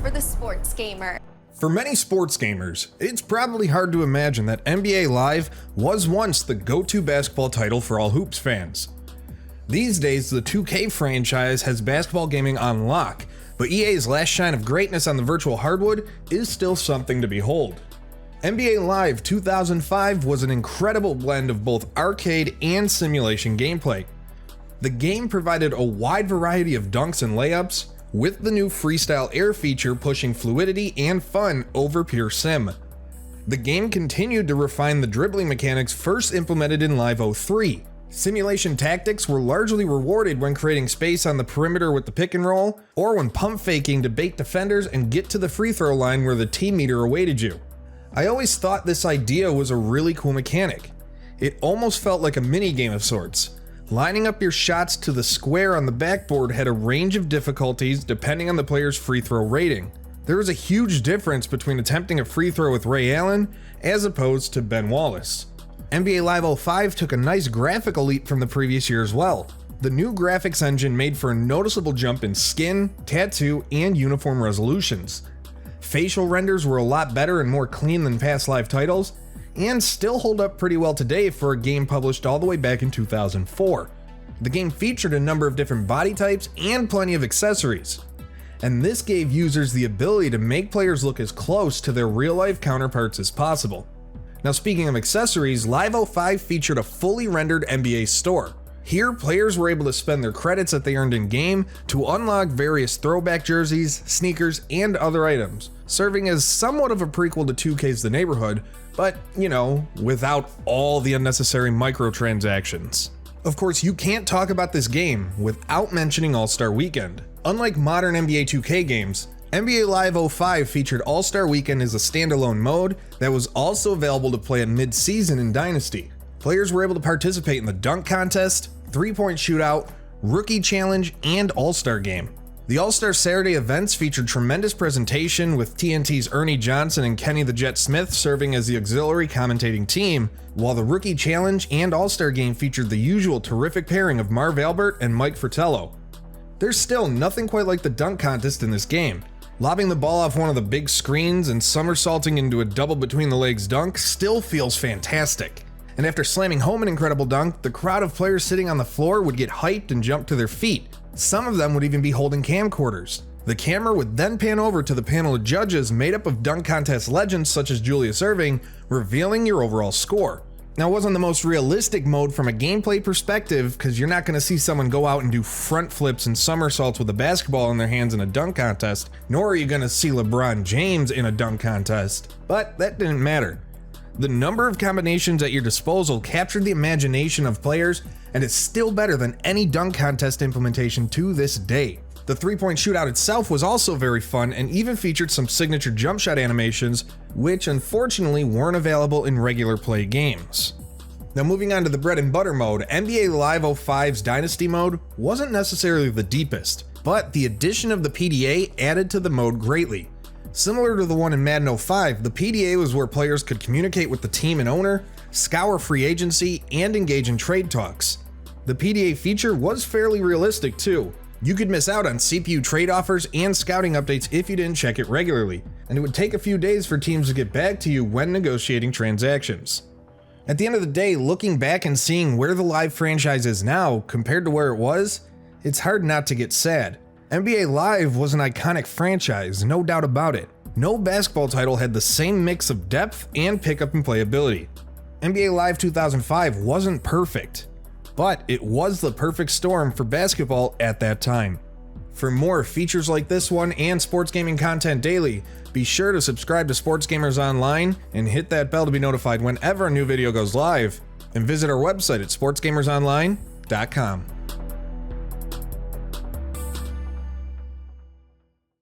for the sports gamer. For many sports gamers, it's probably hard to imagine that NBA Live was once the go-to basketball title for all hoops fans. These days, the 2K franchise has basketball gaming on lock, but EA's last shine of greatness on the virtual hardwood is still something to behold. NBA Live 2005 was an incredible blend of both arcade and simulation gameplay. The game provided a wide variety of dunks and layups, with the new freestyle air feature pushing fluidity and fun over pure sim. The game continued to refine the dribbling mechanics first implemented in Live 03. Simulation tactics were largely rewarded when creating space on the perimeter with the pick and roll, or when pump faking to bait defenders and get to the free throw line where the team meter awaited you. I always thought this idea was a really cool mechanic. It almost felt like a mini game of sorts. Lining up your shots to the square on the backboard had a range of difficulties depending on the player's free throw rating. There was a huge difference between attempting a free throw with Ray Allen as opposed to Ben Wallace. NBA Live 05 took a nice graphical leap from the previous year as well. The new graphics engine made for a noticeable jump in skin, tattoo, and uniform resolutions. Facial renders were a lot better and more clean than past Live titles, and still hold up pretty well today for a game published all the way back in 2004. The game featured a number of different body types and plenty of accessories, and this gave users the ability to make players look as close to their real-life counterparts as possible. Now, speaking of accessories, Live 05 featured a fully rendered NBA store. Here, players were able to spend their credits that they earned in-game to unlock various throwback jerseys, sneakers, and other items, serving as somewhat of a prequel to 2K's The Neighborhood, but, you know, without all the unnecessary microtransactions. Of course, you can't talk about this game without mentioning All-Star Weekend. Unlike modern NBA 2K games, NBA Live 05 featured All-Star Weekend as a standalone mode that was also available to play at mid-season in Dynasty. Players were able to participate in the dunk contest, three-point shootout, rookie challenge, and All-Star game. The All-Star Saturday events featured tremendous presentation with TNT's Ernie Johnson and Kenny the Jet Smith serving as the auxiliary commentating team, while the rookie challenge and All-Star game featured the usual terrific pairing of Marv Albert and Mike Fratello. There's still nothing quite like the dunk contest in this game. Lobbing the ball off one of the big screens and somersaulting into a double between the legs dunk still feels fantastic. And after slamming home an incredible dunk, the crowd of players sitting on the floor would get hyped and jump to their feet. Some of them would even be holding camcorders. The camera would then pan over to the panel of judges made up of dunk contest legends such as Julius Erving, revealing your overall score. Now, it wasn't the most realistic mode from a gameplay perspective, because you're not going to see someone go out and do front flips and somersaults with a basketball in their hands in a dunk contest, nor are you going to see LeBron James in a dunk contest. But that didn't matter. The number of combinations at your disposal captured the imagination of players, and it's still better than any dunk contest implementation to this day. The three-point shootout itself was also very fun and even featured some signature jump shot animations, which unfortunately weren't available in regular play games. Now, moving on to the bread and butter mode, NBA Live 05's Dynasty mode wasn't necessarily the deepest, but the addition of the PDA added to the mode greatly. Similar to the one in Madden 05, the PDA was where players could communicate with the team and owner, scour free agency, and engage in trade talks. The PDA feature was fairly realistic too. You could miss out on CPU trade offers and scouting updates if you didn't check it regularly, and it would take a few days for teams to get back to you when negotiating transactions. At the end of the day, looking back and seeing where the Live franchise is now compared to where it was, it's hard not to get sad. NBA Live was an iconic franchise, no doubt about it. No basketball title had the same mix of depth and pickup and playability. NBA Live 2005 wasn't perfect, but it was the perfect storm for basketball at that time. For more features like this one and sports gaming content daily, be sure to subscribe to Sports Gamers Online and hit that bell to be notified whenever a new video goes live, and visit our website at sportsgamersonline.com.